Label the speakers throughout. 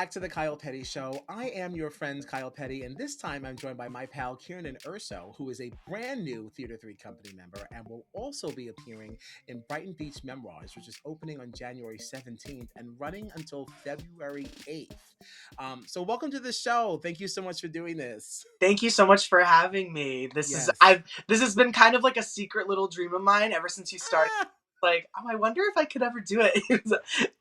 Speaker 1: back to the Kyle Petty Show. I am your friend Kyle Petty, and this time I'm joined by my pal Kiernan Urso, who is a brand new Theater 3 company member and will also be appearing in Brighton Beach Memoirs, which is opening on January 17th and running until February 8th. So welcome to the show. Thank you so much for doing this.
Speaker 2: Thank you so much for having me.
Speaker 1: Yes.
Speaker 2: This has been kind of like a secret little dream of mine ever since you started.
Speaker 1: Ah!
Speaker 2: Like, oh, I wonder if I could ever do it.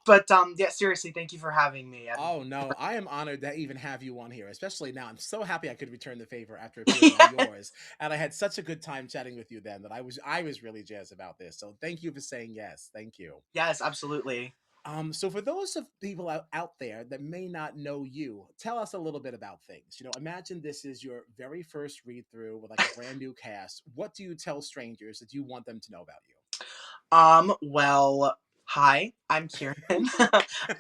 Speaker 2: But yeah, seriously, thank you for having me. And
Speaker 1: Oh no, I am honored to even have you on here, especially now. I'm so happy I could return the favor after appearing on
Speaker 2: yeah,
Speaker 1: yours, and I had such a good time chatting with you then that I was really jazzed about this. So thank you for saying yes. Thank you.
Speaker 2: yes, absolutely.
Speaker 1: So for those of people out there that may not know you, tell us a little bit about things. Imagine this is your very first read through with like a brand new cast. What do you tell strangers that you want them to know about
Speaker 2: Well, hi, I'm Kieran.
Speaker 1: you?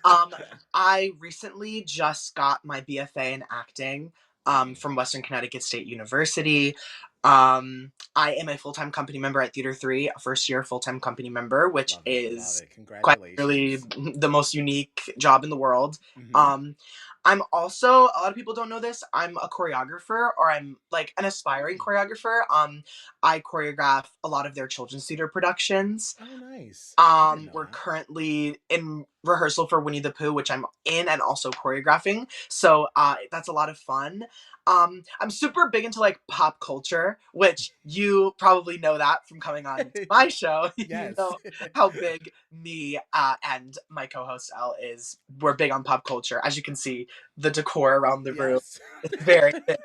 Speaker 2: um, I recently just got my BFA in acting
Speaker 1: Mhm.
Speaker 2: from Western Connecticut State University. I am a full-time company member at Theater 3, a first year full-time company member, which
Speaker 1: Love it, love
Speaker 2: is
Speaker 1: it.
Speaker 2: quite really
Speaker 1: Congratulations.
Speaker 2: the most unique job in the world.
Speaker 1: Hmm.
Speaker 2: Um, I'm also, a lot of people don't know this, I'm a choreographer, or I'm like an aspiring choreographer. I choreograph a lot of their children's theater productions.
Speaker 1: Oh, nice. I didn't know
Speaker 2: We're
Speaker 1: that.
Speaker 2: currently in rehearsal for Winnie the Pooh, which I'm in and also choreographing. So that's a lot of fun. I'm super big into like pop culture, which you probably know that from coming on to my show. You
Speaker 1: Yes.
Speaker 2: know how big me and my co-host Elle is. We're big on pop culture. As you can see, the decor around the room,
Speaker 1: Yes.
Speaker 2: it's very big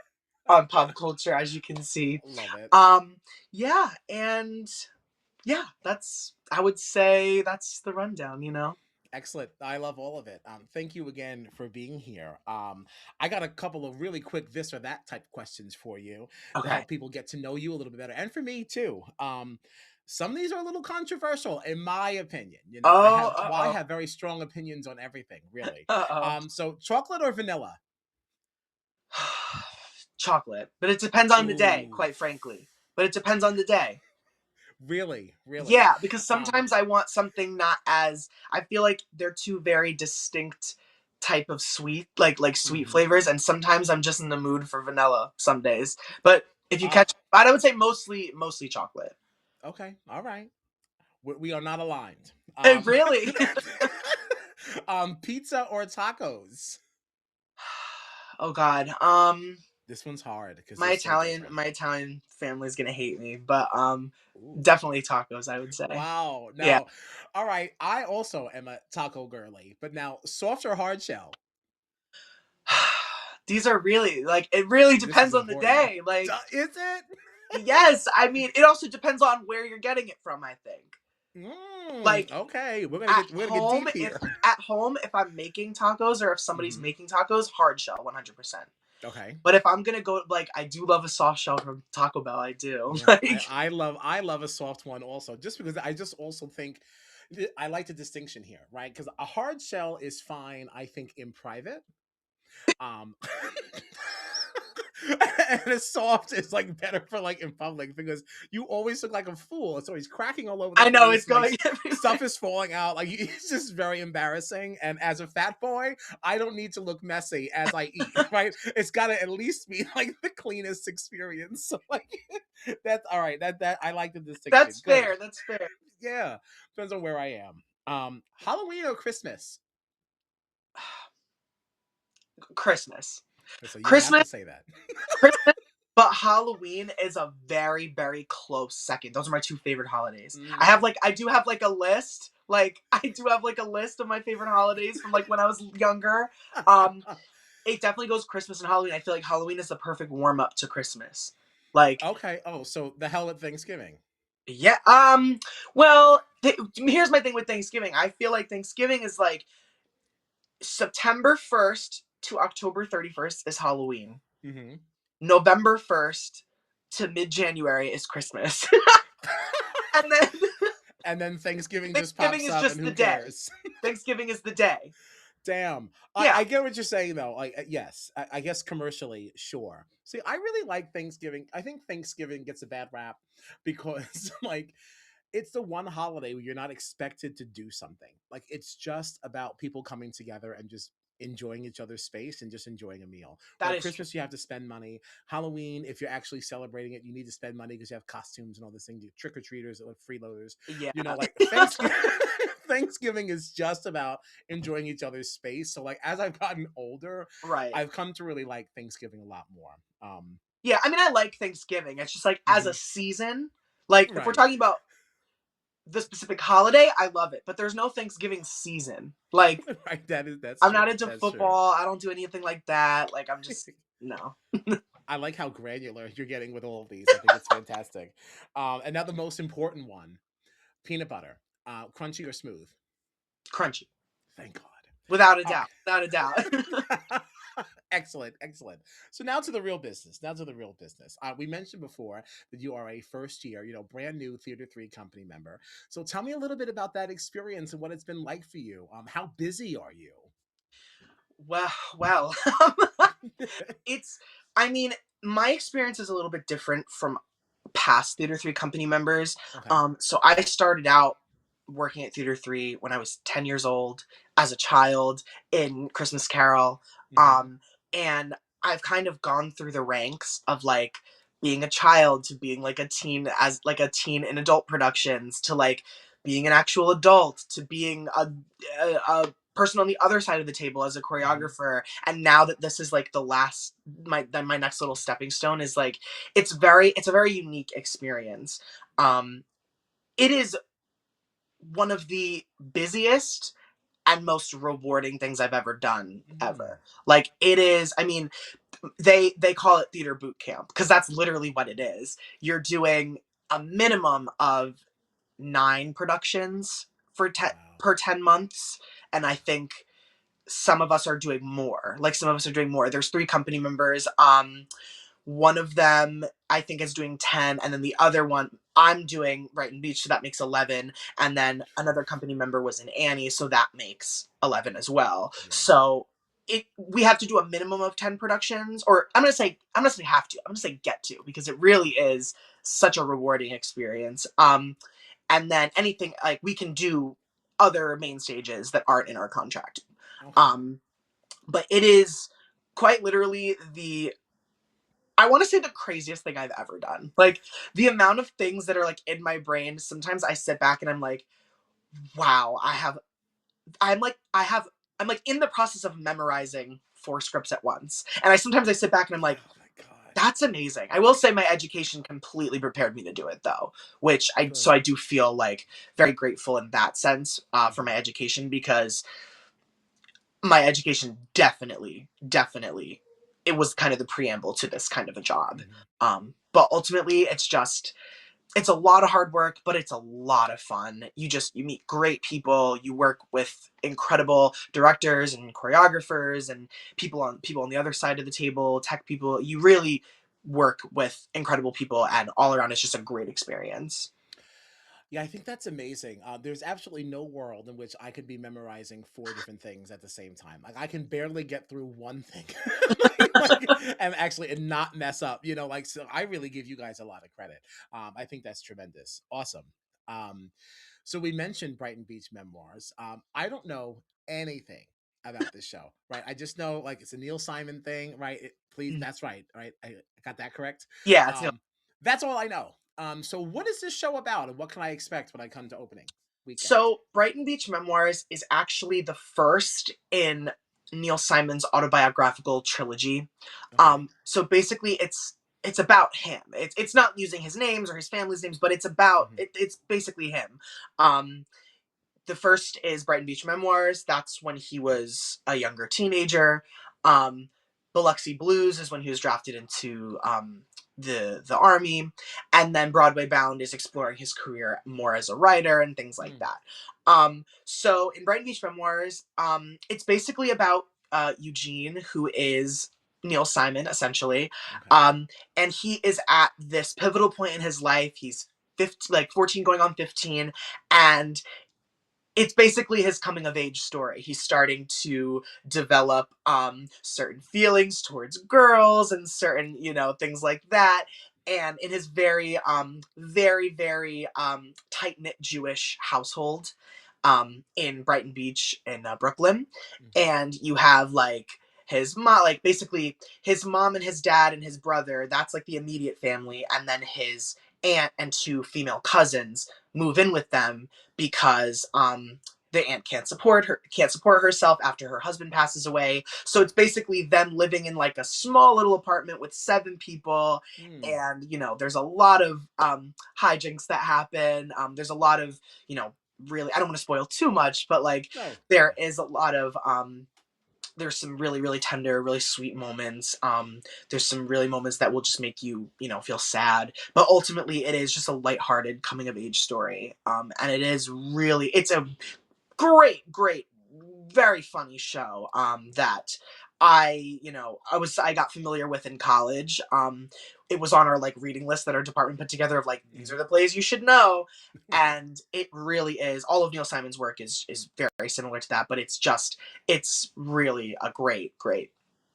Speaker 2: on pop culture, as you can see.
Speaker 1: Love it.
Speaker 2: Um, yeah, and yeah, I would say that's the rundown.
Speaker 1: Excellent. I love all of it. Thank you again for being here. I got a couple of really quick this or that type questions for you to
Speaker 2: Okay.
Speaker 1: help people get to know you a little bit better, and for me too. Some of these are a little controversial, in my opinion.
Speaker 2: Oh,
Speaker 1: I
Speaker 2: uh-oh.
Speaker 1: have very strong opinions on everything, really.
Speaker 2: Uh-oh.
Speaker 1: So chocolate or vanilla?
Speaker 2: Chocolate. But it depends on the day,
Speaker 1: Ooh,
Speaker 2: quite frankly. But it depends on the day.
Speaker 1: really, really.
Speaker 2: Yeah, because
Speaker 1: Um,
Speaker 2: sometimes I want something not as I feel like they're two very distinct type of sweet, like sweet
Speaker 1: mhm.
Speaker 2: flavors, and sometimes I'm just in the mood for vanilla some days. But if you
Speaker 1: Ah,
Speaker 2: catch but I would say mostly chocolate.
Speaker 1: okay, all right. We are not aligned.
Speaker 2: Really?
Speaker 1: Pizza or tacos?
Speaker 2: Oh God.
Speaker 1: This one's hard because
Speaker 2: My
Speaker 1: they're so
Speaker 2: Italian
Speaker 1: different.
Speaker 2: my Italian family's gonna hate me, but
Speaker 1: Ooh.
Speaker 2: definitely tacos, I would say.
Speaker 1: Wow.
Speaker 2: Yeah.
Speaker 1: Now, all right. I also am a taco girly, but now soft or hard shell?
Speaker 2: These are really like it really
Speaker 1: This is
Speaker 2: depends on the
Speaker 1: important.
Speaker 2: day. Like,
Speaker 1: Is it?
Speaker 2: yes, I mean it also depends on where you're getting it from, I think. Like
Speaker 1: Okay.
Speaker 2: at
Speaker 1: We're gonna get deep
Speaker 2: if
Speaker 1: here.
Speaker 2: at home if I'm making tacos or if somebody's
Speaker 1: Hmm.
Speaker 2: making tacos, hard shell 100%.
Speaker 1: Okay.
Speaker 2: But if I'm going to go like I do love a soft shell from Taco Bell, I do.
Speaker 1: Yeah,
Speaker 2: Like
Speaker 1: I love a soft one also, just because I just also think I like the distinction here, right? Because a hard shell is fine, I think, in private. Um, and a soft is like better for like in public because you always look like a fool. It's always cracking all over the
Speaker 2: I know it's
Speaker 1: place. Like
Speaker 2: going everywhere.
Speaker 1: stuff is falling out. Like it's just very embarrassing. And as a fat boy, I don't need to look messy as I eat. Right? It's got to at least be like the cleanest experience. So like that's all right. That I like the distinction.
Speaker 2: That's
Speaker 1: Good.
Speaker 2: fair. That's fair.
Speaker 1: Yeah. Depends on where I am. Halloween or Christmas?
Speaker 2: Christmas.
Speaker 1: So you have
Speaker 2: Christmas,
Speaker 1: to say that.
Speaker 2: Christmas, but Halloween is a very, very close second. Those are my two favorite holidays.
Speaker 1: Mm.
Speaker 2: I do have like a list. Like I do have like a list of my favorite holidays from like when I was younger. Um, it definitely goes Christmas and Halloween. I feel like Halloween is the perfect warm up to Christmas. Like,
Speaker 1: Okay. Oh, so the hell with Thanksgiving.
Speaker 2: yeah. Well, here's my thing with Thanksgiving. I feel like Thanksgiving is like September 1st to October 31st is Halloween.
Speaker 1: Hmm.
Speaker 2: November 1st to mid January is Christmas. And then
Speaker 1: And then Thanksgiving just
Speaker 2: Thanksgiving
Speaker 1: pops
Speaker 2: is
Speaker 1: up, and
Speaker 2: just the
Speaker 1: who
Speaker 2: day.
Speaker 1: cares?
Speaker 2: Thanksgiving is the day.
Speaker 1: Damn.
Speaker 2: Yeah.
Speaker 1: I get what you're saying though. Like, yes, I guess commercially, sure. See, I really like Thanksgiving. I think Thanksgiving gets a bad rap because, like, it's the one holiday where you're not expected to do something. Like, it's just about people coming together and just enjoying each other's space and just enjoying a meal.
Speaker 2: That
Speaker 1: Where
Speaker 2: is true.
Speaker 1: Christmas, you have to spend money. Halloween, if you're actually celebrating it, you need to spend money because you have costumes and all this thing. You trick or treaters, like freeloaders.
Speaker 2: Yeah.
Speaker 1: Like Thanksgiving. Thanksgiving is just about enjoying each other's space. So, like, as I've gotten older,
Speaker 2: Right.
Speaker 1: I've come to really like Thanksgiving a lot more.
Speaker 2: Yeah, I mean, I like Thanksgiving. It's just like as a
Speaker 1: Mhm.
Speaker 2: season, like if we're
Speaker 1: Right,
Speaker 2: talking about the specific holiday, I love it. But there's no Thanksgiving season. Like
Speaker 1: right. That's
Speaker 2: I'm not
Speaker 1: true.
Speaker 2: into
Speaker 1: That's true.
Speaker 2: football. I don't do anything like that. Like I'm just no.
Speaker 1: I like how granular you're getting with all of these. I think it's fantastic. And now the most important one: peanut butter, crunchy or smooth.
Speaker 2: Crunchy.
Speaker 1: Thank God.
Speaker 2: Without a
Speaker 1: All
Speaker 2: doubt. Without a doubt.
Speaker 1: right. Excellent, excellent. So now to the real business. Now to the real business. We mentioned before that you are a first year, brand new Theater 3 company member. So tell me a little bit about that experience and what it's been like for you. How busy are you?
Speaker 2: well. It's I mean, my experience is a little bit different from past Theater 3 company members.
Speaker 1: Okay.
Speaker 2: So I started out working at Theater 3 when I was 10 years old as a child in Christmas Carol.
Speaker 1: Hmm.
Speaker 2: Um, and I've kind of gone through the ranks of like being a child to being like a teen as like a teen in adult productions to like being an actual adult to being a person on the other side of the table as a
Speaker 1: Hmm.
Speaker 2: choreographer. And now that this is like the last my next little stepping stone is like it's a very unique experience. Um, it is one of the busiest and most rewarding things I've ever done
Speaker 1: Mm.
Speaker 2: ever. Like it is, I mean, they call it theater boot camp because that's literally what it is. You're doing a minimum of 9 productions for
Speaker 1: Wow.
Speaker 2: per 10 months, and I think some of us are doing more. Like some of us are doing more. There's 3 company members. One of them I think is doing 10, and then the other one I'm doing Brighton Beach, so that makes 11. And then another company member was in Annie, so that makes 11 as well.
Speaker 1: Yeah.
Speaker 2: So we have to do a minimum of 10 productions, or I'm gonna say have to. I'm gonna say get to because it really is such a rewarding experience. And then anything like we can do other main stages that aren't in our contract.
Speaker 1: Okay.
Speaker 2: Um, but it is quite literally the I want to say the craziest thing I've ever done. Like the amount of things that are like in my brain. Sometimes I sit back and I'm like, wow, I'm like in the process of memorizing 4 scripts at once. And I sit back and I'm like,
Speaker 1: Oh my God.
Speaker 2: that's amazing. I will say my education completely prepared me to do it though, which
Speaker 1: Good.
Speaker 2: I do feel like very grateful in that sense for my
Speaker 1: Hmm.
Speaker 2: education because my education definitely it was kind of the preamble to this kind of a job.
Speaker 1: Hmm.
Speaker 2: But ultimately it's a lot of hard work, but it's a lot of fun. You meet great people, you work with incredible directors and choreographers and people on the other side of the table, tech people. You really work with incredible people, and all around it's just a great experience.
Speaker 1: Yeah, I think that's amazing. There's absolutely no world in which I could be memorizing 4 different things at the same time. Like I can barely get through one thing, and not mess up. So I really give you guys a lot of credit. I think that's tremendous, awesome. Um, so we mentioned Brighton Beach Memoirs. I don't know anything about this show, right? I just know like it's a Neil Simon thing, right? Please,
Speaker 2: Mhm.
Speaker 1: that's right, right? I got that correct.
Speaker 2: Yeah, it's
Speaker 1: Um, that's all I know. So what is this show about, and what can I expect when I come to opening weekend?
Speaker 2: So, Brighton Beach Memoirs is actually the first in Neil Simon's autobiographical trilogy.
Speaker 1: Okay.
Speaker 2: So basically, it's about him. It's not using his names or his family's names, but
Speaker 1: Hmm.
Speaker 2: it's basically him. Um, the first is Brighton Beach Memoirs. That's when he was a younger teenager. Um, Biloxi Blues is when he was drafted into the army, and then Broadway Bound is exploring his career more as a writer and things like
Speaker 1: Mm.
Speaker 2: that. So in Brighton Beach Memoirs, it's basically about Eugene, who is Neil Simon essentially,
Speaker 1: Okay.
Speaker 2: um, and he is at this pivotal point in his life. He's 15, like 14, going on 15, and it's basically his coming of age story. He's starting to develop certain feelings towards girls and certain, things like that. And in his very, very, very tight knit Jewish household. in Brighton Beach in Brooklyn,
Speaker 1: Mhm.
Speaker 2: and you have like his mom, like basically his mom and his dad and his brother. That's like the immediate family, and then his aunt and two female cousins move in with them because the aunt can't support herself after her husband passes away. So it's basically them living in like a small little apartment with 7 people,
Speaker 1: Mm.
Speaker 2: and there's a lot of hijinks that happen. There's a lot of really, I don't want to spoil too much, but like
Speaker 1: No.
Speaker 2: there is a lot of there's some really really tender, really sweet moments. There's some really moments that will just make you feel sad, but ultimately it is just a lighthearted coming of age story. And it's a great, very funny show. That I got familiar with in college. It was on our like reading list that our department put together of like, these
Speaker 1: Mhm.
Speaker 2: are the plays you should know. And it really is. All of Neil Simon's work is very similar to that, but it's really a great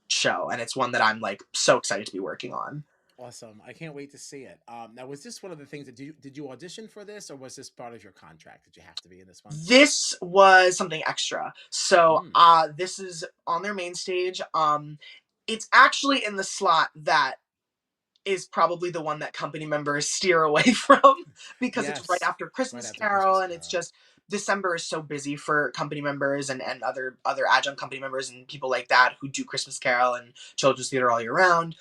Speaker 2: show, and it's one that I'm like so excited to be working on.
Speaker 1: Awesome. I can't wait to see it. Now, was this one of the things that did you audition for this, or was this part of your contract? Did you have to be in this one?
Speaker 2: This was something extra. So
Speaker 1: Mm.
Speaker 2: this is on their main stage. It's actually in the slot that is probably the one that company members steer away from, because it's right
Speaker 1: Yes.
Speaker 2: after
Speaker 1: Right
Speaker 2: Christmas
Speaker 1: after Christmas
Speaker 2: Carol, and it's
Speaker 1: Carol.
Speaker 2: just December is so busy for company members and other adjunct company members and people like that who do Christmas Carol and children's theater all year round.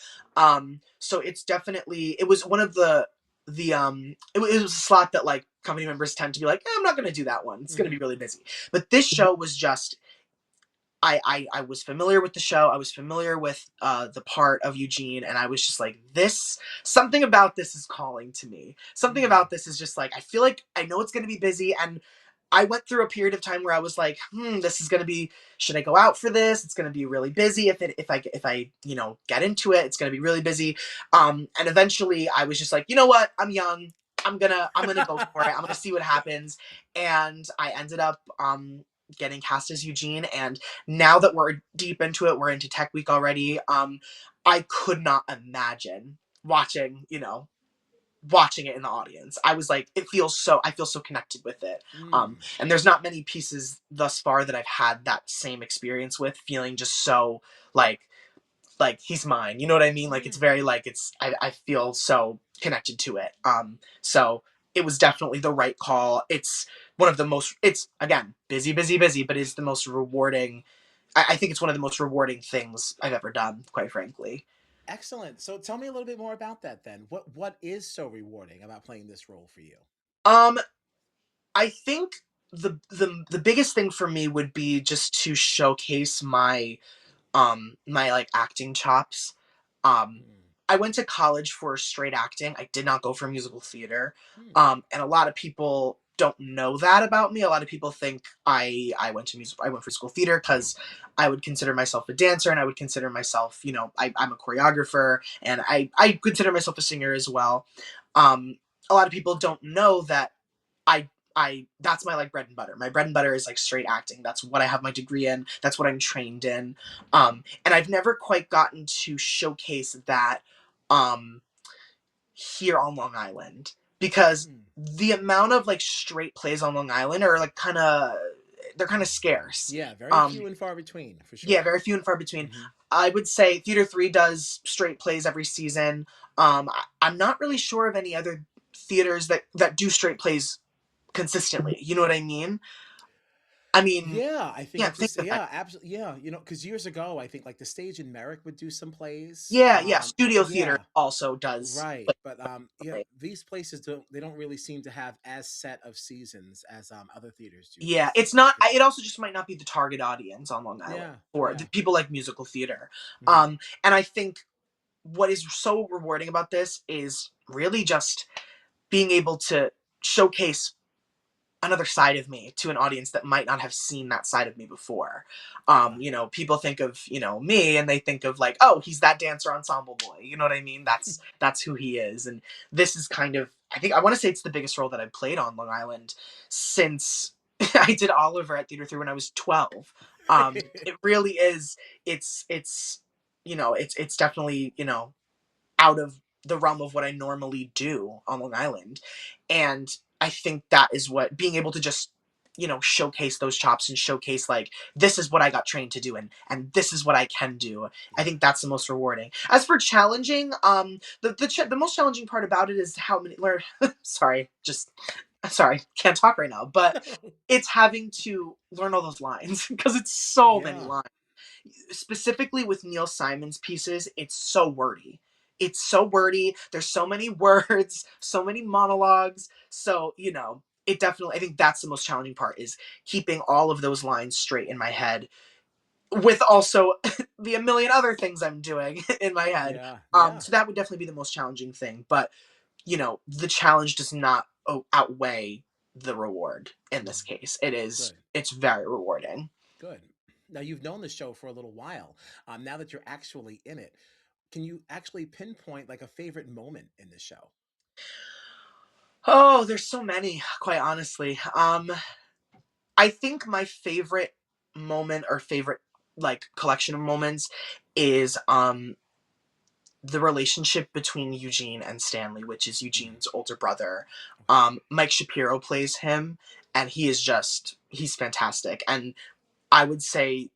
Speaker 2: So it's definitely, it was one of it was a slot that like company members tend to be like, I'm not going to do that one. It's going to be
Speaker 1: Hmm.
Speaker 2: really busy. But this show was just, I was familiar with the show. I was familiar with the part of Eugene, and I was just like, this, something about this is calling to me. Something
Speaker 1: Mm.
Speaker 2: about this is just like, I feel like I know it's going to be busy, and I went through a period of time where I was like, this is going to be, should I go out for this? It's going to be really busy. If I get into it, it's going to be really busy. And eventually I was just like, you know what? I'm young. I'm gonna go for it. I'm gonna see what happens. And I ended up getting cast as Eugene. And now that we're deep into it, we're into Tech Week already. I could not imagine watching it in the audience. I was like, I feel so connected with it.
Speaker 1: Mm.
Speaker 2: And there's not many pieces thus far that I've had that same experience with, feeling just so like he's mine. You know what I mean? Like it's
Speaker 1: Mm.
Speaker 2: very like I feel so connected to it. So it was definitely the right call. It's one of the most, it's again busy, but it's the most rewarding. I think it's one of the most rewarding things I've ever done, quite frankly.
Speaker 1: Excellent. So tell me a little bit more about that then. What is so rewarding about playing this role for you?
Speaker 2: Um, I think the biggest thing for me would be just to showcase my like acting chops. Um
Speaker 1: Mm.
Speaker 2: I went to college for straight acting. I did not go for musical theater.
Speaker 1: Mm.
Speaker 2: And a lot of people don't know that about me. A lot of people think I went for school theater because I would consider myself a dancer, and I would consider myself, I'm a choreographer, and I consider myself a singer as well. Um a lot of people don't know that I that's my like bread and butter. My bread and butter is like straight acting. That's what I have my degree in. That's what I'm trained in. And I've never quite gotten to showcase that um here on Long Island, because
Speaker 1: Mm.
Speaker 2: the amount of like straight plays on Long Island are like they're kind of scarce.
Speaker 1: Yeah, very
Speaker 2: Um
Speaker 1: few and far between for
Speaker 2: yeah,
Speaker 1: sure.
Speaker 2: very few and far between.
Speaker 1: Hmm.
Speaker 2: I would say Theater 3 does straight plays every season. I'm not really sure of any other theaters that do straight plays consistently. You know what I mean? I mean,
Speaker 1: Yeah, I think
Speaker 2: yeah,
Speaker 1: at
Speaker 2: think
Speaker 1: this,
Speaker 2: of that.
Speaker 1: yeah, absolutely, yeah, because years ago, I think like the stage in Merrick would do some plays.
Speaker 2: Yeah. Studio theater
Speaker 1: Yeah,
Speaker 2: also does
Speaker 1: right,
Speaker 2: play
Speaker 1: but yeah,
Speaker 2: differently.
Speaker 1: these places don't really seem to have as set of seasons as other theaters do
Speaker 2: Yeah,
Speaker 1: these
Speaker 2: it's
Speaker 1: days. I
Speaker 2: not.
Speaker 1: think,
Speaker 2: It also just might not be the target audience on Long Island
Speaker 1: yeah,
Speaker 2: for
Speaker 1: yeah.
Speaker 2: the people like musical theater.
Speaker 1: Hmm.
Speaker 2: And I think what is so rewarding about this is really just being able to showcase another side of me to an audience that might not have seen that side of me before.
Speaker 1: Yeah.
Speaker 2: People think of, me, and they think of like, oh, he's that dancer ensemble boy. You know what I mean? That's who he is. And this is kind of, I think I want to say it's the biggest role that I've played on Long Island since I did Oliver at Theater 3 when I was 12. It really is, it's it's definitely, out of the realm of what I normally do on Long Island. And I think that is what being able to just showcase those chops and showcase like this is what I got trained to do, and this is what I can do. I
Speaker 1: Yeah.
Speaker 2: think that's the most rewarding. As for challenging, the most challenging part about it is how many learn. Sorry, can't talk right now, but it's having to learn all those lines because it's so many
Speaker 1: Yeah.
Speaker 2: lines. Specifically with Neil Simon's pieces, it's so wordy. It's so wordy. There's so many words, so many monologues. So, it definitely, I think that's the most challenging part is keeping all of those lines straight in my head with also the a million other things I'm doing in my head.
Speaker 1: Yeah. Yeah.
Speaker 2: So that would definitely be the most challenging thing. But, the challenge does not outweigh the reward in
Speaker 1: Mm,
Speaker 2: this case.
Speaker 1: good.
Speaker 2: It's very rewarding.
Speaker 1: Good. Now you've known the show for a little while. Now that you're actually in it, can you actually pinpoint like a favorite moment in the show?
Speaker 2: Oh, there's so many, quite honestly. I think my favorite moment or favorite like collection of moments is the relationship between Eugene and Stanley, which is
Speaker 1: Mm,
Speaker 2: Eugene's older brother.
Speaker 1: okay.
Speaker 2: Mike Shapiro plays him, and he's fantastic. And I would say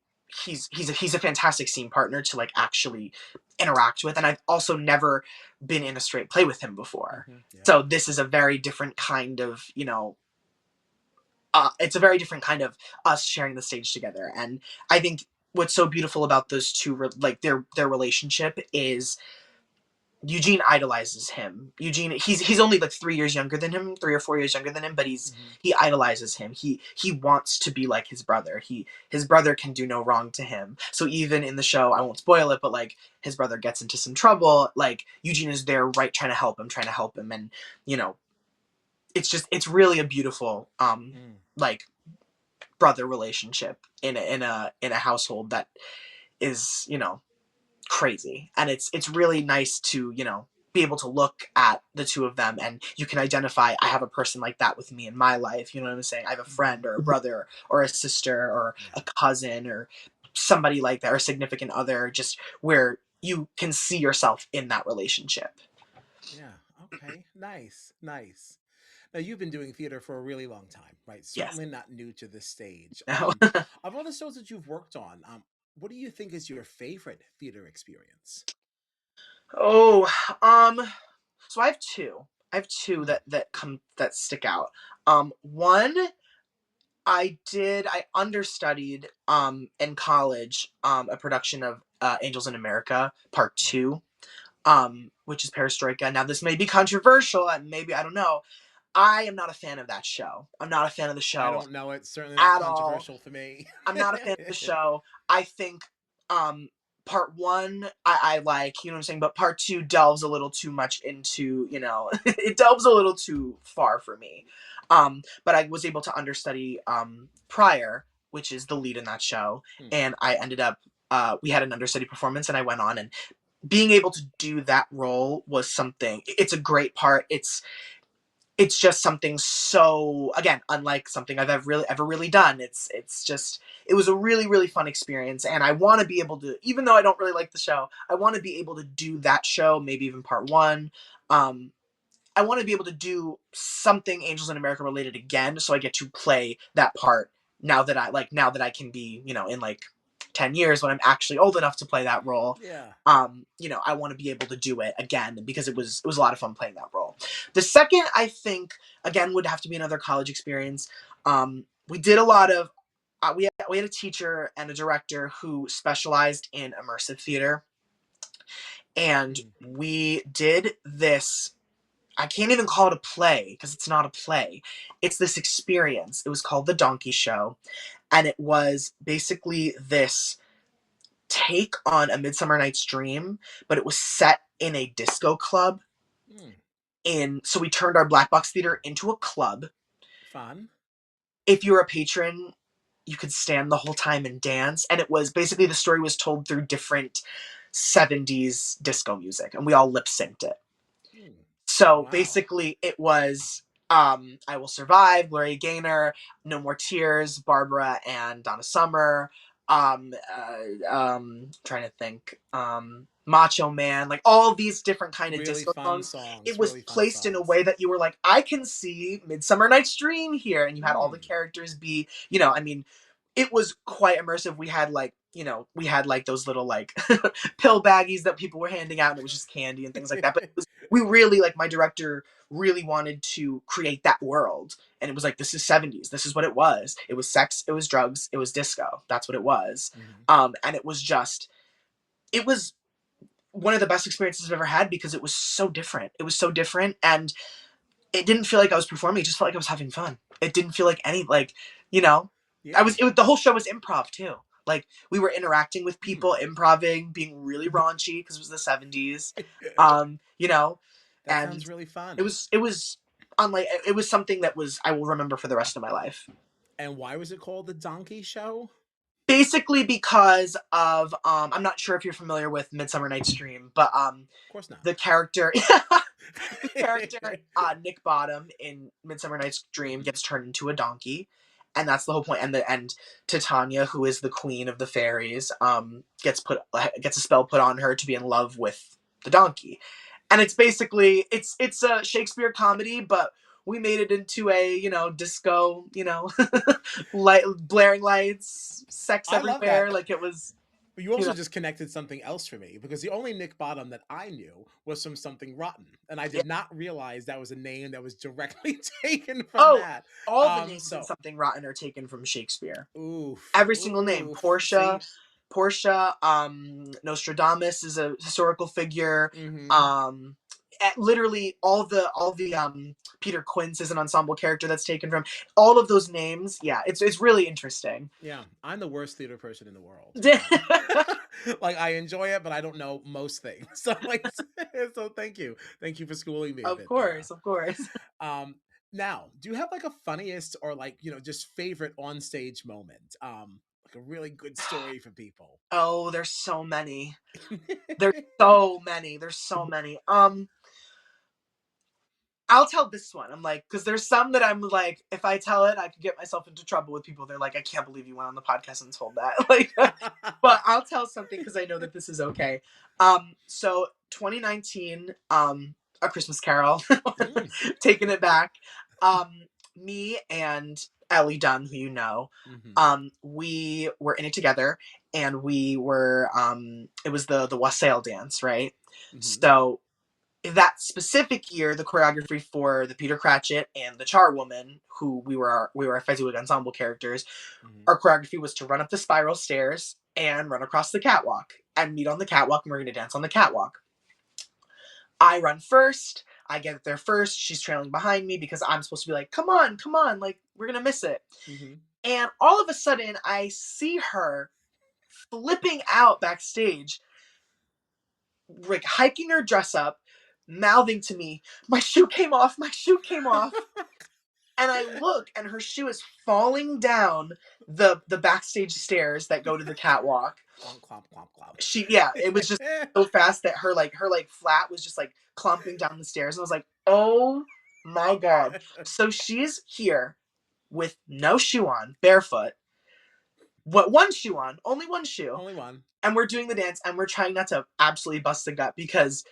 Speaker 2: he's a fantastic scene partner to like actually interact with. And I've also never been in a straight play with him before.
Speaker 1: Yeah.
Speaker 2: So this is a very different kind of, it's a very different kind of us sharing the stage together. And I think what's so beautiful about those two, like their relationship, is Eugene idolizes him. Eugene, he's only like 3 years younger than him, 3 or 4 years younger than him, but
Speaker 1: Hmm.
Speaker 2: he idolizes him. He wants to be like his brother. His brother can do no wrong to him. So even in the show, I won't spoil it, but like his brother gets into some trouble, like Eugene is there, right, trying to help him, and you know, it's really a beautiful
Speaker 1: Mm,
Speaker 2: like brother relationship in a household that is crazy. And it's really nice to be able to look at the two of them, and you can identify, I have a person like that with me in my life, you know what I'm saying? I have a
Speaker 1: hmm.
Speaker 2: friend or a brother or a sister or
Speaker 1: Yeah.
Speaker 2: a cousin or somebody like that, or a significant other, just where you can see yourself in that relationship.
Speaker 1: Yeah. Okay. Nice. Nice. Now you've been doing theater for a really long time, right?
Speaker 2: Yes.
Speaker 1: Certainly not new to this stage.
Speaker 2: Now,
Speaker 1: Of all the shows that you've worked on, what do you think is your favorite theater experience?
Speaker 2: oh, um so I have two
Speaker 1: Mm,
Speaker 2: that stick out. One, I understudied in college a production of Angels in America Part
Speaker 1: mm.
Speaker 2: 2, which is Perestroika. Now this may be controversial, and maybe, I don't know. I am not a fan of that show. I'm not a fan of the
Speaker 1: I
Speaker 2: show
Speaker 1: don't know. It's certainly not
Speaker 2: at all.
Speaker 1: controversial for me.
Speaker 2: I'm not a fan of the show. I think um part one I like, you know what I'm saying, but part two delves a little too much into, it delves a little too far for me. But I was able to understudy Prior, which is the lead in that show,
Speaker 1: Hmm.
Speaker 2: and I ended up we had an understudy performance, and I went on, and being able to do that role was something. It's a great part. It's just something so, again, unlike something I've ever really done. It was a really really fun experience, and I want to be able to, even though I don't really like the show, I want to be able to do that show, maybe even part one. Um, I want to be able to do something Angels in America related again, so I get to play that part now that I can be, in like 10 years when I'm actually old enough to play that role.
Speaker 1: Yeah.
Speaker 2: I want to be able to do it again because it was a lot of fun playing that role. The second, I think, again, would have to be another college experience. We did a lot of we had a teacher and a director who specialized in immersive theater, and
Speaker 1: Mm,
Speaker 2: we did this. I can't even call it a play because it's not a play. It's this experience. It was called The Donkey Show, and it was basically this take on A Midsummer Night's Dream, but it was set in a disco club.
Speaker 1: mm.
Speaker 2: So we turned our black box theater into a club.
Speaker 1: Fun.
Speaker 2: If you were a patron, you could stand the whole time and dance. And it was basically, the story was told through different 70s disco music, and we all lip synced it.
Speaker 1: Mm.
Speaker 2: So
Speaker 1: Wow.
Speaker 2: basically, it was I Will Survive, Gloria Gaynor, No More Tears, Barbara and Donna Summer. trying to think, Macho Man, like all these different kind of
Speaker 1: Really
Speaker 2: disco
Speaker 1: fun
Speaker 2: songs. It
Speaker 1: songs.
Speaker 2: was
Speaker 1: Really fun
Speaker 2: placed in a
Speaker 1: songs.
Speaker 2: way that you were like, I can see Midsummer Night's Dream here, and you had all the
Speaker 1: Mm.
Speaker 2: characters be, I mean, it was quite immersive. We had like, we had like those little like pill baggies that people were handing out, and it was just candy and things like that. But we really, like, my director really wanted to create that world, and it was like, this is 70s. This is what it was. It was sex. It was drugs. It was disco. That's what it was.
Speaker 1: Hmm.
Speaker 2: And it was just, it was one of the best experiences I've ever had because it was so different. It was so different, and it didn't feel like I was performing. It just felt like I was having fun. It didn't feel like any, like, you know,
Speaker 1: Yeah.
Speaker 2: the whole show was improv too. Like, we were interacting with people,
Speaker 1: Mm.
Speaker 2: improving, being really raunchy because it was the 70s. Um, you know,
Speaker 1: That sounds
Speaker 2: and
Speaker 1: really fun.
Speaker 2: it was unlike, it was something that was, I will remember for the rest of my life.
Speaker 1: And why was it called the Donkey Show?
Speaker 2: Basically because of, I'm not sure if you're familiar with Midsummer Night's Dream, but
Speaker 1: Of course not.
Speaker 2: the character the character Nick Bottom in Midsummer Night's Dream
Speaker 1: Hmm.
Speaker 2: gets turned into a donkey, and that's the whole point. And Titania, who is the queen of the fairies, gets a spell put on her to be in love with the donkey, and it's basically, it's a Shakespeare comedy, but we made it into a, disco, light, blaring lights, sex
Speaker 1: I love that.
Speaker 2: everywhere, like it was,
Speaker 1: You
Speaker 2: you
Speaker 1: also
Speaker 2: know,
Speaker 1: just connected something else for me because the only Nick Bottom that I knew was from Something Rotten, and I
Speaker 2: yeah.
Speaker 1: did not realize that was a name that was directly taken from
Speaker 2: Oh,
Speaker 1: that.
Speaker 2: all the names in
Speaker 1: So
Speaker 2: Something Rotten are taken from Shakespeare.
Speaker 1: oof,
Speaker 2: Every single name.
Speaker 1: oof.
Speaker 2: Portia,
Speaker 1: See,
Speaker 2: Nostradamus is a historical figure.
Speaker 1: hmm
Speaker 2: Um, literally all the Peter Quince is an ensemble character that's taken from all of those names. Yeah, it's really interesting.
Speaker 1: yeah, I'm the worst theater person in the world. Like I enjoy it, but I don't know most things. So like, so thank you for schooling me a
Speaker 2: Of
Speaker 1: bit there.
Speaker 2: course, of course.
Speaker 1: Um, Now, do you have like a funniest or like just favorite on stage moment? Like a really good story for people.
Speaker 2: Oh, there's so many. There's so many. There's so many. I'll tell this one. I'm like, because there's some that I'm like, if I tell it, I could get myself into trouble with people. They're like, I can't believe you went on the podcast and told that. Like, but I'll tell something because I know that this is okay. So 2019, A Christmas Carol,
Speaker 1: Mm,
Speaker 2: taking it back. Um, Me and Ellie Dunn, who you know,
Speaker 1: hmm
Speaker 2: we were in it together, and we were, it was the wassail dance, right?
Speaker 1: hmm
Speaker 2: So that specific year, the choreography for the Peter Cratchit and the Charwoman, who we were our Fezziwig ensemble characters,
Speaker 1: hmm
Speaker 2: our choreography was to run up the spiral stairs and run across the catwalk and meet on the catwalk, and we're going to dance on the catwalk. I run first. I get there first. She's trailing behind me because I'm supposed to be like, come on, like we're going to miss it.
Speaker 1: hmm
Speaker 2: And all of a sudden, I see her flipping out backstage, like hiking her dress up, mouthing to me, my shoe came off, my shoe came off. And I look, and her shoe is falling down the backstage stairs that go to the catwalk.
Speaker 1: Clomp, clomp, clomp,
Speaker 2: Yeah, it was just
Speaker 1: clomp.
Speaker 2: so fast that her flat was just like clumping down the stairs. And I was like, oh my God. So she's here with no shoe on, barefoot. What, one shoe on, only one shoe,
Speaker 1: Only one.
Speaker 2: and we're doing the dance, and we're trying not to absolutely bust a gut because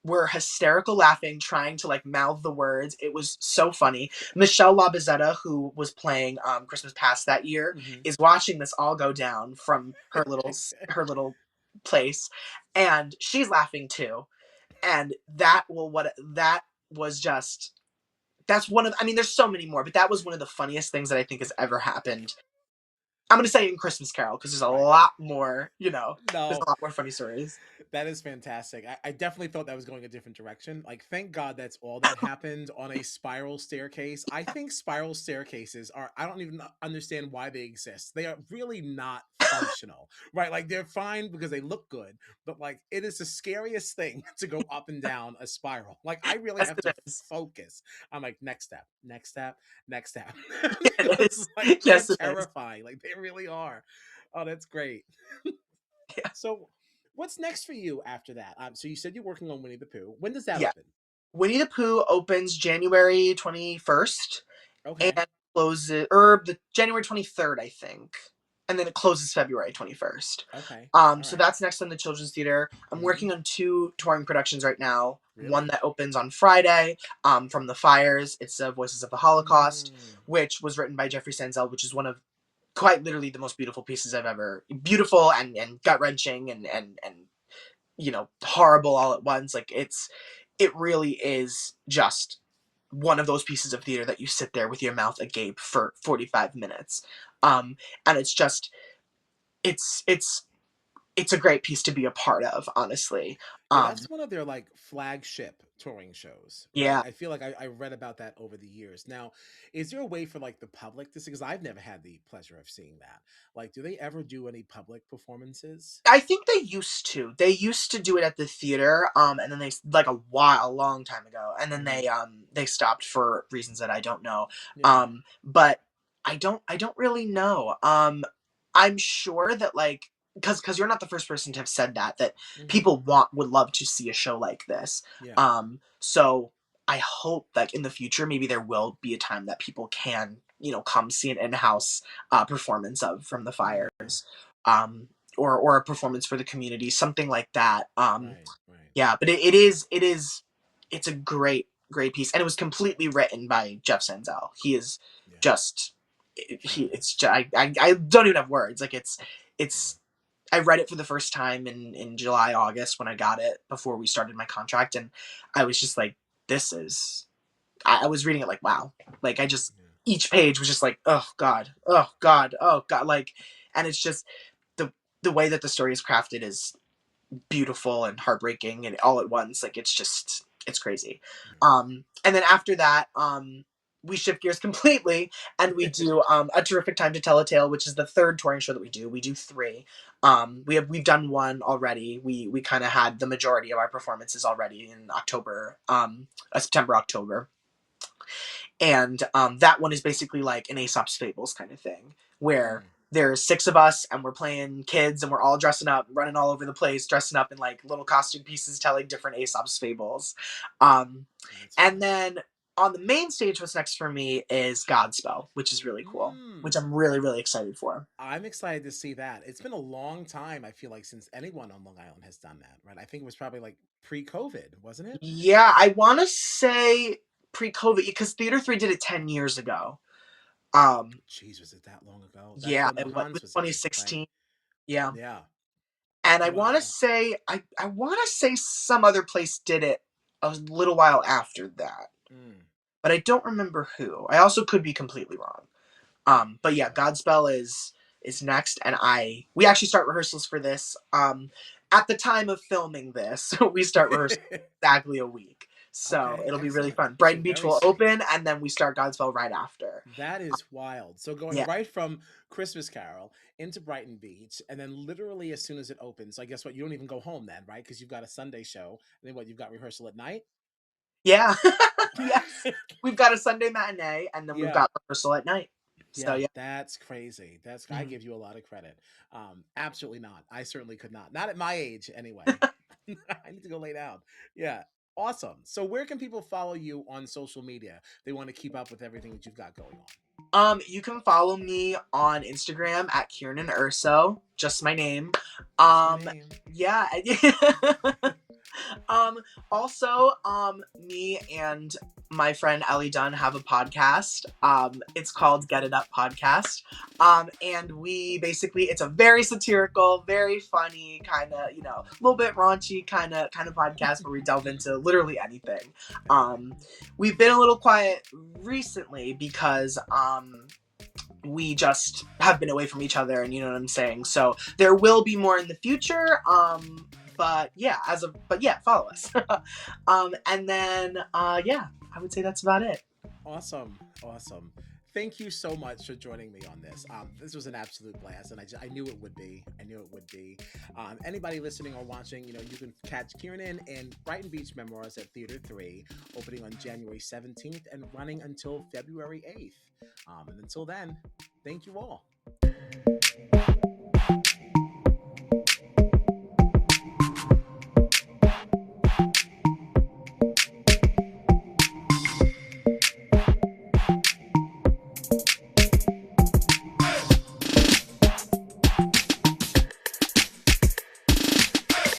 Speaker 2: we're hysterical laughing, trying to like mouth the words. It was so funny. Michelle Labazetta, who was playing Christmas Past that year,
Speaker 1: Hmm
Speaker 2: is watching this all go down from her little place, and she's laughing too. And that was just, that's one of, I mean, there's so many more, but that was one of the funniest things that I think has ever happened. I'm gonna say in Christmas Carol because there's a
Speaker 1: Right.
Speaker 2: lot more, there's
Speaker 1: No,
Speaker 2: a lot more funny stories.
Speaker 1: that is fantastic. I definitely thought that was going a different direction. Like, thank God that's all that happened on a spiral staircase. I think spiral staircases are, I don't even understand why they exist. They are really not functional, right? Like, they're fine because they look good, but like, it is the scariest thing to go up and down a spiral. Like, I really
Speaker 2: Yes,
Speaker 1: have to
Speaker 2: it is.
Speaker 1: focus. I'm like, next step, next step, next step.
Speaker 2: It
Speaker 1: Because,
Speaker 2: is.
Speaker 1: like, they're
Speaker 2: Yes, it is.
Speaker 1: terrifying. Like, they really are. Oh, that's great.
Speaker 2: Yeah.
Speaker 1: So, what's next for you after that? So you said you're working on Winnie the Pooh. When does that
Speaker 2: Yeah.
Speaker 1: open?
Speaker 2: Winnie the Pooh opens January 21st
Speaker 1: Okay.
Speaker 2: and closes, or the January 23rd, I think. and then it closes February 21st.
Speaker 1: Okay. All
Speaker 2: So
Speaker 1: right.
Speaker 2: that's next on the Children's Theater. I'm
Speaker 1: Mm-hmm.
Speaker 2: working on two touring productions right now. One
Speaker 1: Really?
Speaker 2: that opens on Friday, From the Fires. It's Voices of the Holocaust,
Speaker 1: Mm.
Speaker 2: which was written by Jeffrey Sanzel, which is one of quite literally the most beautiful pieces I've ever, beautiful and gut wrenching and horrible all at once. Like it really is just one of those pieces of theater that you sit there with your mouth agape for 45 minutes. And it's just it's it's a great piece to be a part of, honestly.
Speaker 1: Yeah,
Speaker 2: Um,
Speaker 1: that's one of their like flagship touring shows, right?
Speaker 2: yeah,
Speaker 1: I feel like I read about that over the years. Now, is there a way for like the public to see? Because I've never had the pleasure of seeing that. Like, do they ever do any public performances?
Speaker 2: I think they used to. They used to do it at the theater, and then they like a long time ago, and then
Speaker 1: Mm-hmm.
Speaker 2: they stopped for reasons that I don't know.
Speaker 1: Yeah.
Speaker 2: But I don't really know. I'm sure that like because you're not the first person to have said that
Speaker 1: Mm-hmm.
Speaker 2: people would love to see a show like this.
Speaker 1: Yeah.
Speaker 2: So I hope like in the future maybe there will be a time that people can come see an in-house performance of From the
Speaker 1: Yeah.
Speaker 2: Fires. Um, or a performance for the community, something like that.
Speaker 1: Right. Right.
Speaker 2: Yeah, but it's a great piece, and it was completely written by Jeff Sanzel. He is
Speaker 1: Yeah.
Speaker 2: just he
Speaker 1: Incredible.
Speaker 2: it's just, I don't even have words. Like
Speaker 1: Yeah.
Speaker 2: it's I read it for the first time in July August when I got it before we started my contract, and I was just like, this is. I was reading it like wow, like I just
Speaker 1: Yeah.
Speaker 2: each page was just like oh god, oh god, oh god, like, and it's just the the way that the story is crafted is beautiful and heartbreaking and all at once. Like it's crazy. And then after that, we shift gears completely and we
Speaker 1: Yeah.
Speaker 2: do A Terrific Time to Tell a Tale, which is the third touring show that we do. We do three. We've done one already. We kind of had the majority of our performances already in October, September, October. And that one is basically like an Aesop's Fables kind of thing, where
Speaker 1: Mm.
Speaker 2: there's six of us and we're playing kids and we're all dressing up, running all over the place, dressing up in like little costume pieces, telling different Aesop's Fables. Um,
Speaker 1: That's
Speaker 2: and
Speaker 1: fun.
Speaker 2: then on the main stage, what's next for me is Godspell, which is really cool, which
Speaker 1: Mm.
Speaker 2: I'm really, really excited for.
Speaker 1: I'm excited to see that. It's been a long time, I feel like, since anyone on Long Island has done that, right? I think it was probably like pre-COVID, wasn't it?
Speaker 2: Yeah, I want to say pre-COVID because Theater 3 did it 10 years ago. Um,
Speaker 1: Jeez, was it that long ago? That's
Speaker 2: yeah,
Speaker 1: when
Speaker 2: it
Speaker 1: Hans
Speaker 2: was
Speaker 1: was in, right?
Speaker 2: 2016. Yeah.
Speaker 1: Yeah.
Speaker 2: And I want to
Speaker 1: Wow.
Speaker 2: say, I want to say some other place did it a little while after that,
Speaker 1: Mm.
Speaker 2: but I don't remember who. I also could be completely wrong. But yeah,
Speaker 1: Wow.
Speaker 2: Godspell is next, and we actually start rehearsals for this. At the time of filming this, we start rehearsals exactly a week, so
Speaker 1: Okay,
Speaker 2: it'll be really
Speaker 1: excellent.
Speaker 2: fun.
Speaker 1: So
Speaker 2: Brighton Beach
Speaker 1: very
Speaker 2: will
Speaker 1: soon.
Speaker 2: open, and then we start Godspell right after.
Speaker 1: That is wild. So going
Speaker 2: Yeah,
Speaker 1: right from Christmas Carol into Brighton Beach, and then literally as soon as it opens, I guess what, you don't even go home then, right? Because you've got a Sunday show, and then what, you've got rehearsal at night?
Speaker 2: yeah, yes. We've got a Sunday matinee, and then we've
Speaker 1: Yeah.
Speaker 2: got rehearsal at night. So
Speaker 1: Yeah,
Speaker 2: yeah.
Speaker 1: that's crazy. That's I
Speaker 2: Mhm.
Speaker 1: give you a lot of credit. Absolutely not. I certainly could not. Not at my age, anyway. I need to go lay down. Yeah, awesome. So, where can people follow you on social media? They want to keep up with everything that you've got going on.
Speaker 2: You can follow me on Instagram at KIERNAN URSO, just my name.
Speaker 1: Just your
Speaker 2: Um,
Speaker 1: name.
Speaker 2: yeah. um, Also, me and my friend Ellie Dunn have a podcast. It's called Get It Up Podcast. And we basically, it's a very satirical, very funny, kind of, a little bit raunchy kind of podcast where we delve into literally anything. Um, we've been a little quiet recently because we just have been away from each other, and you know what I'm saying. So there will be more in the future. But yeah, follow us. And then yeah, I would say that's about it.
Speaker 1: Awesome. Awesome. Thank you so much for joining me on this. This was an absolute blast, and I knew it would be. I knew it would be. Anybody listening or watching, you can catch Kiernan and Brighton Beach Memoirs at Theater 3, opening on January 17th and running until February 8th. And until then, thank you all.